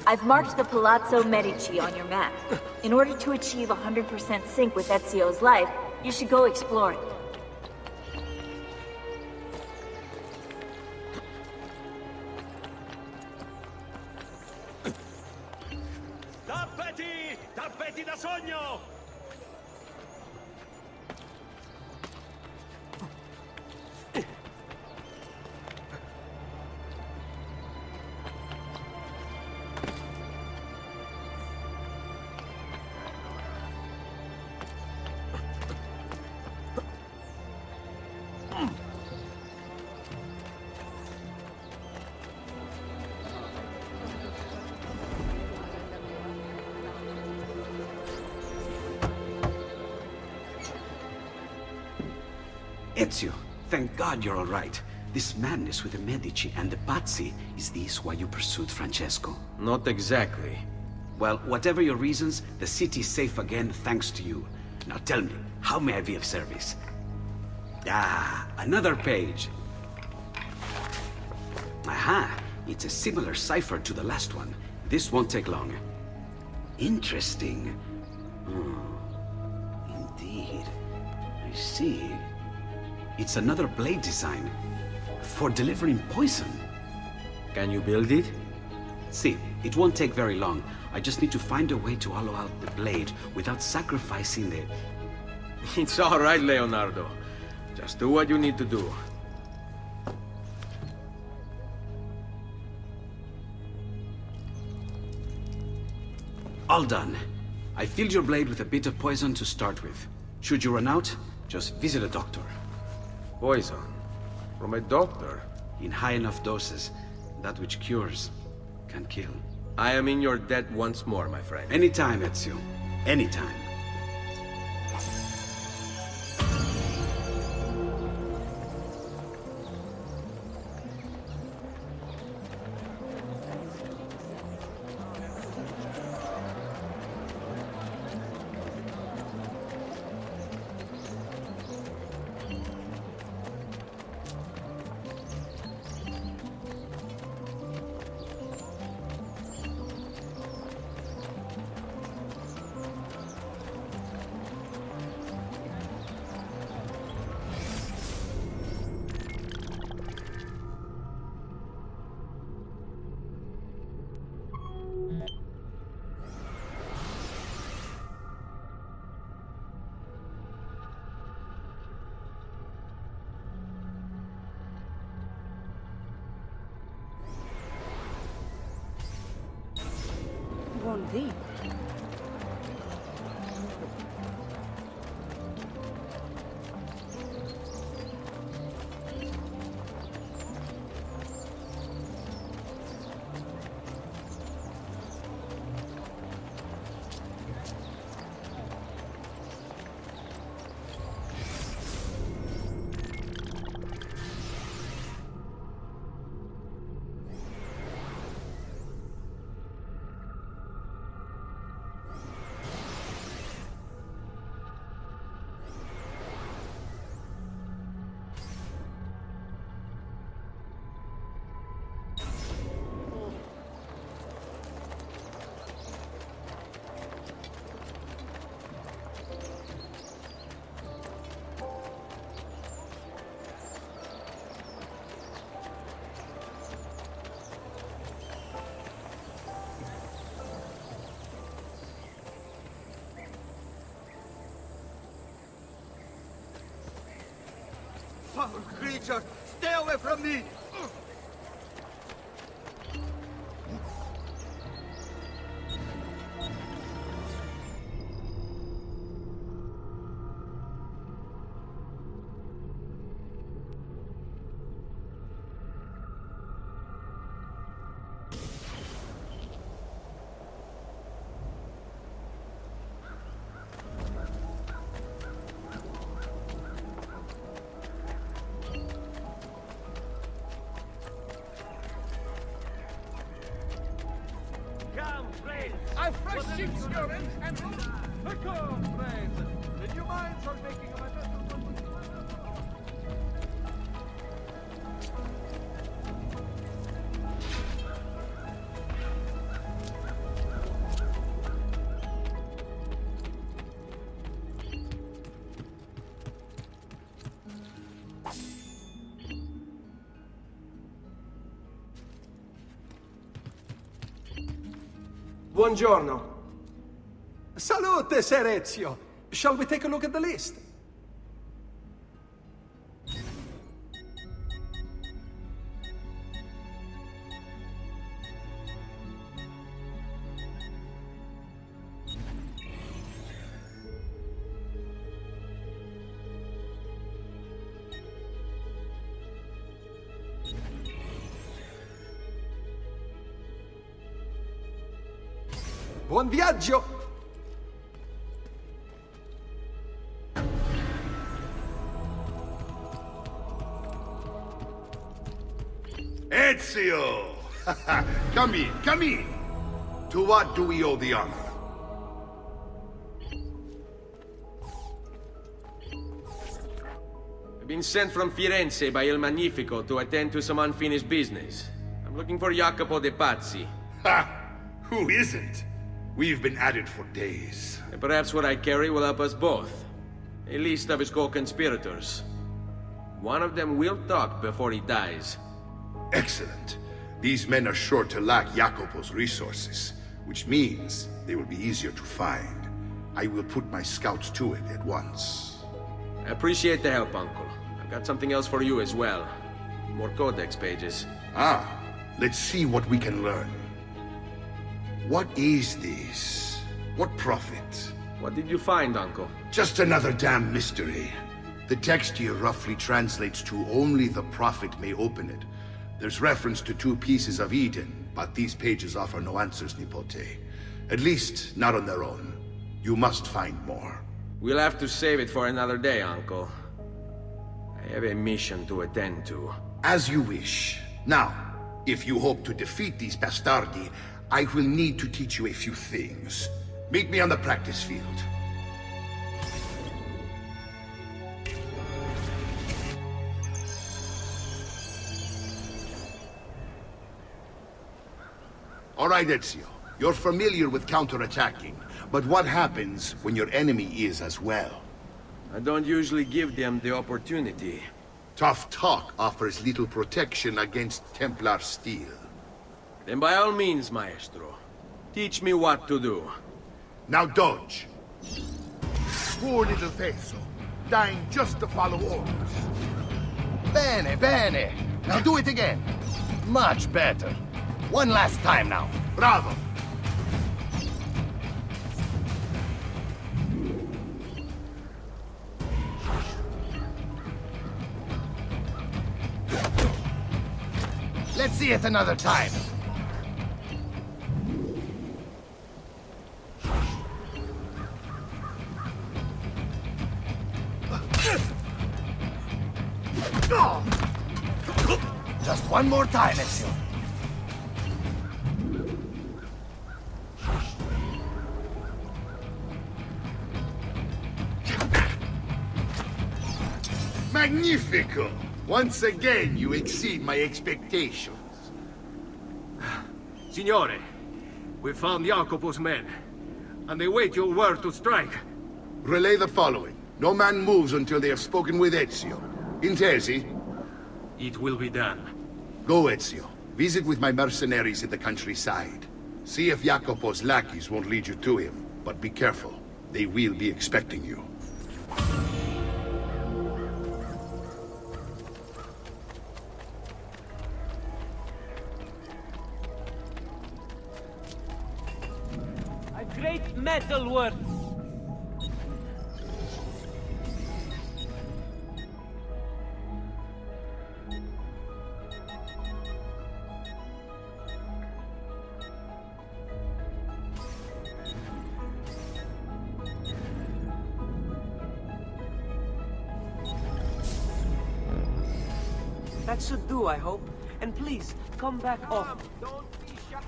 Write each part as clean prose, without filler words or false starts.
I've marked the Palazzo Medici on your map. In order to achieve 100% sync with Ezio's life, you should go explore it. Tappeti! Tappeti da sogno! Ezio, thank God you're all right. This madness with the Medici and the Pazzi, is this why you pursued Francesco? Not exactly. Well, whatever your reasons, the city's safe again thanks to you. Now tell me, how may I be of service? Ah, another page. Aha, it's a similar cipher to the last one. This won't take long. Interesting. Indeed. I see. It's another blade design. For delivering poison. Can you build it? See, it won't take very long. I just need to find a way to hollow out the blade without sacrificing the... It's all right, Leonardo. Just do what you need to do. All done. I filled your blade with a bit of poison to start with. Should you run out, just visit a doctor. Poison? From a doctor? In high enough doses, that which cures can kill. I am in your debt once more, my friend. Anytime, Ezio. Anytime. Buondì. Foul creature! Stay away from me! I've fresh sheep's urine and come, friends. Would you mind for making a matter? Buongiorno. Salute, Ser Ezio. Shall we take a look at the list? Buon viaggio! Ezio! Come in, come in! To what do we owe the honor? I've been sent from Firenze by Il Magnifico to attend to some unfinished business. I'm looking for Jacopo de Pazzi. Ha! Who isn't? We've been at it for days. And perhaps what I carry will help us both. A list of his co-conspirators. One of them will talk before he dies. Excellent. These men are sure to lack Jacopo's resources, which means they will be easier to find. I will put my scouts to it at once. I appreciate the help, Uncle. I've got something else for you as well. More codex pages. Ah, let's see what we can learn. What is this? What prophet? What did you find, Uncle? Just another damn mystery. The text here roughly translates to only the prophet may open it. There's reference to 2 pieces of Eden, but these pages offer no answers, Nipote. At least, not on their own. You must find more. We'll have to save it for another day, Uncle. I have a mission to attend to. As you wish. Now, if you hope to defeat these bastardi, I will need to teach you a few things. Meet me on the practice field. All right, Ezio. You're familiar with counterattacking, but what happens when your enemy is as well? I don't usually give them the opportunity. Tough talk offers little protection against Templar steel. Then by all means, Maestro. Teach me what to do. Now dodge. Poor little Teso, dying just to follow orders. Bene, bene. Now do it again. Much better. One last time now. Bravo! Let's see it another time. Just one more time, Ezio. Magnifico! Once again, you exceed my expectations. Signore, we found Jacopo's men, and they wait your word to strike. Relay the following. No man moves until they have spoken with Ezio. Intesi? It will be done. Go, Ezio. Visit with my mercenaries in the countryside. See if Jacopo's lackeys won't lead you to him. But be careful. They will be expecting you. A great metal work. That should do, I hope. And please, come back often. Don't be shy.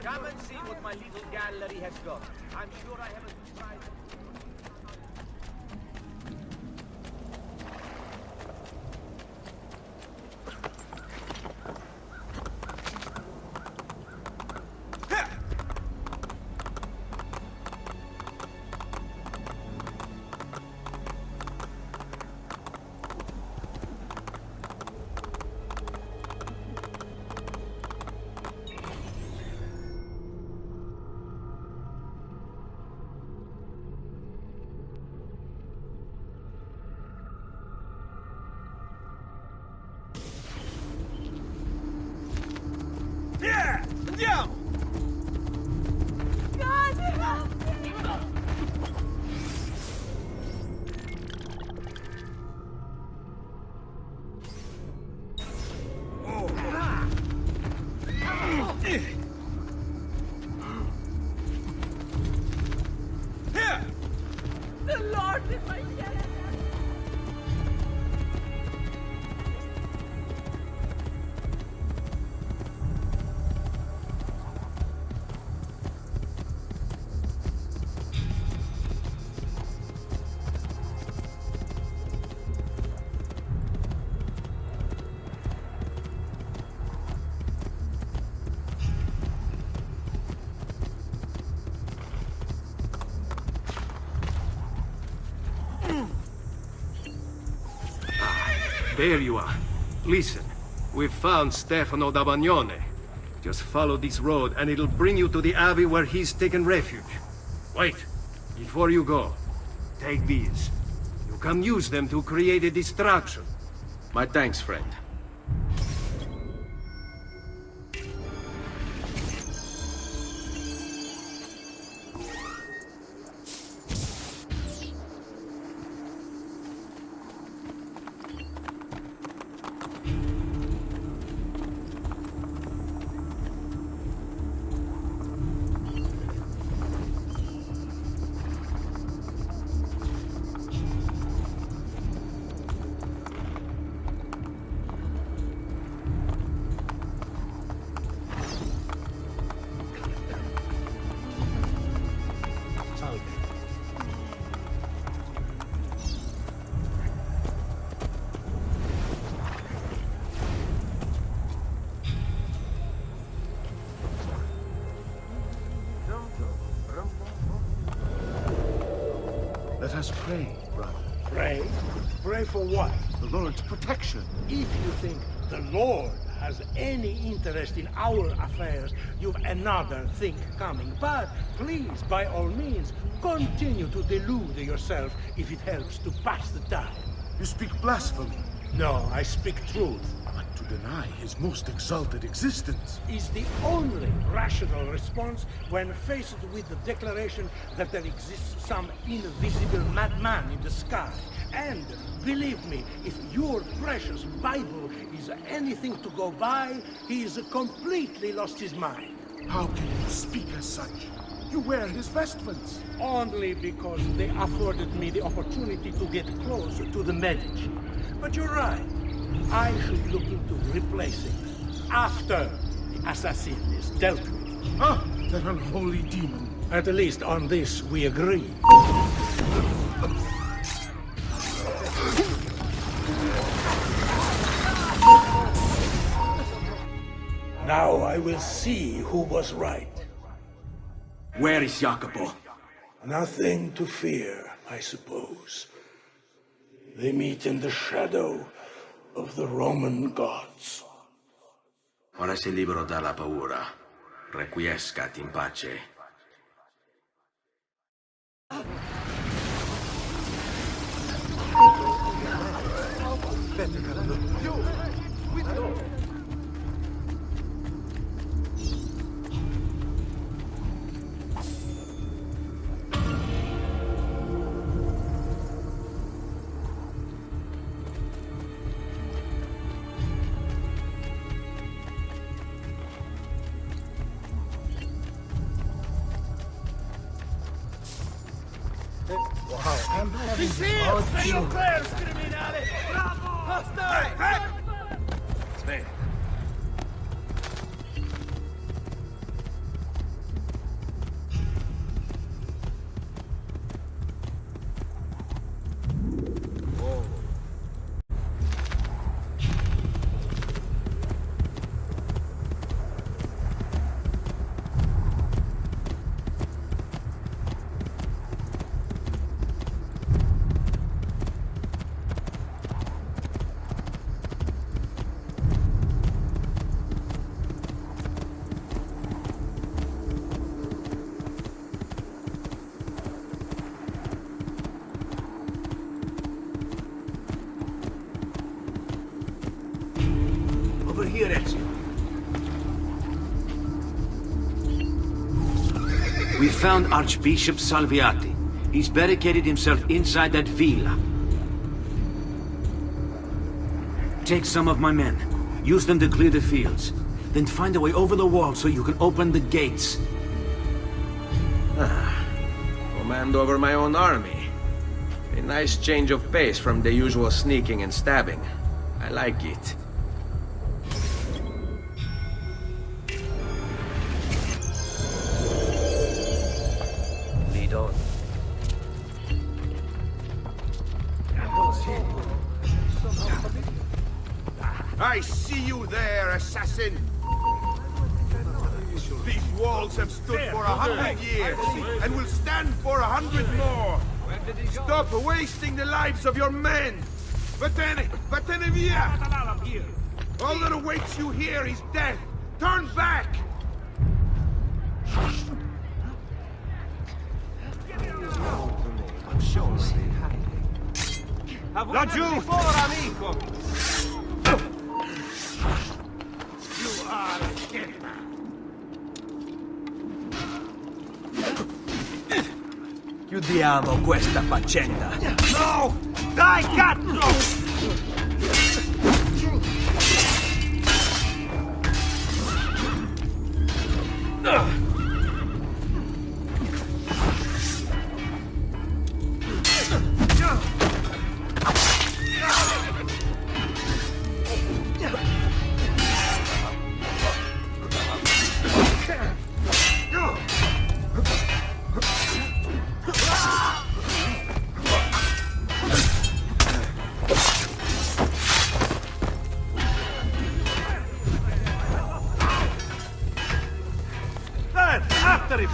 Come and see what my little gallery has got. I'm sure I have a surprise. Andiamo! God help me! Here! The Lord is my shepherd. There you are. Listen, we've found Stefano da Bagnone. Just follow this road and it'll bring you to the abbey where he's taken refuge. Wait, before you go, take these. You can use them to create a distraction. My thanks, friend. Let us pray, brother. Pray? Pray for what? The Lord's protection. If you think the Lord has any interest in our affairs, you've another thing coming. But please, by all means, continue to delude yourself if it helps to pass the time. You speak blasphemy. No, I speak truth. But to deny his most exalted existence Is the only rational response when faced with the declaration that there exists some invisible madman in the sky. And believe me, if your precious Bible is anything to go by, he's completely lost his mind. How can you speak as such? You wear his vestments. Only because they afforded me the opportunity to get close to the Medici. But you're right. I should look into replacing them after the assassin is dealt with. Ah, that unholy demon. At least on this we agree. Now I will see who was right. Where is Jacopo? Nothing to fear, I suppose. They meet in the shadow of the Roman gods. Ora sei libero dalla paura. Requiescat in pace. Sei un clero criminale! Bravo! Stai! Aspetta. Over here, Ezio. We found Archbishop Salviati. He's barricaded himself inside that villa. Take some of my men. Use them to clear the fields. Then find a way over the wall so you can open the gates. Command over my own army. A nice change of pace from the usual sneaking and stabbing. I like it. Lead on. I see you there, assassin! These walls have stood for 100 years, and will stand for 100 more! Stop wasting the lives of your men! Vatene via! All that awaits you here is death! Turn back! Laggiù! Fuori, amico! Chiudiamo questa faccenda. No! Dai, cazzo! After him!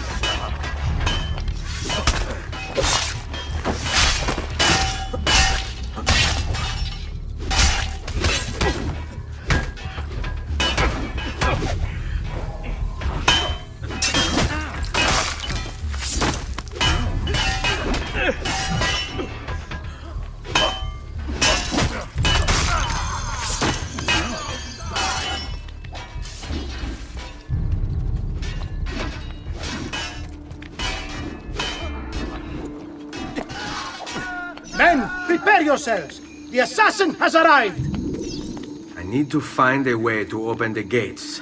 Men, prepare yourselves! The assassin has arrived! I need to find a way to open the gates.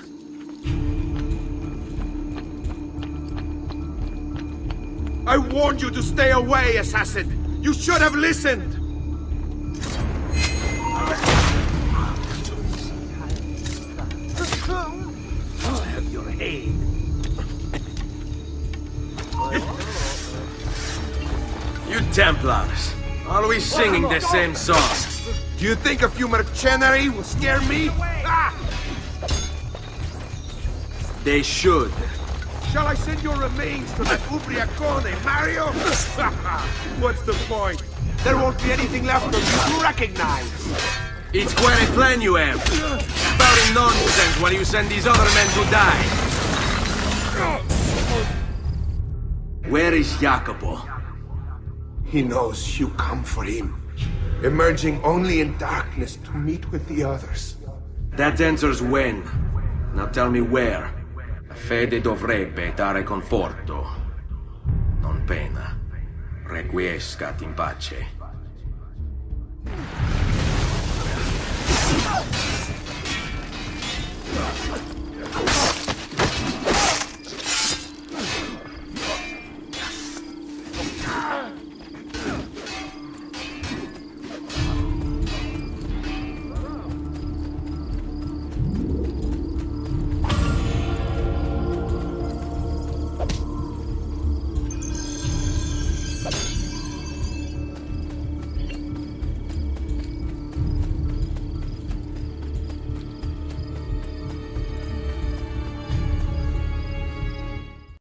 I warned you to stay away, assassin! You should have listened! I'll have your head. You Templars, always singing the same song. Do you think a few mercenary will scare me? Ah! They should. Shall I send your remains to that ubriacone, Mario? What's the point? There won't be anything left of you to recognize. It's quite a plan you have. Spouting nonsense while you send these other men to die. Where is Jacopo? He knows you come for him, emerging only in darkness to meet with the others. That answers when. Now tell me where. La fede dovrebbe dare conforto, non pena. Requiescat in pace.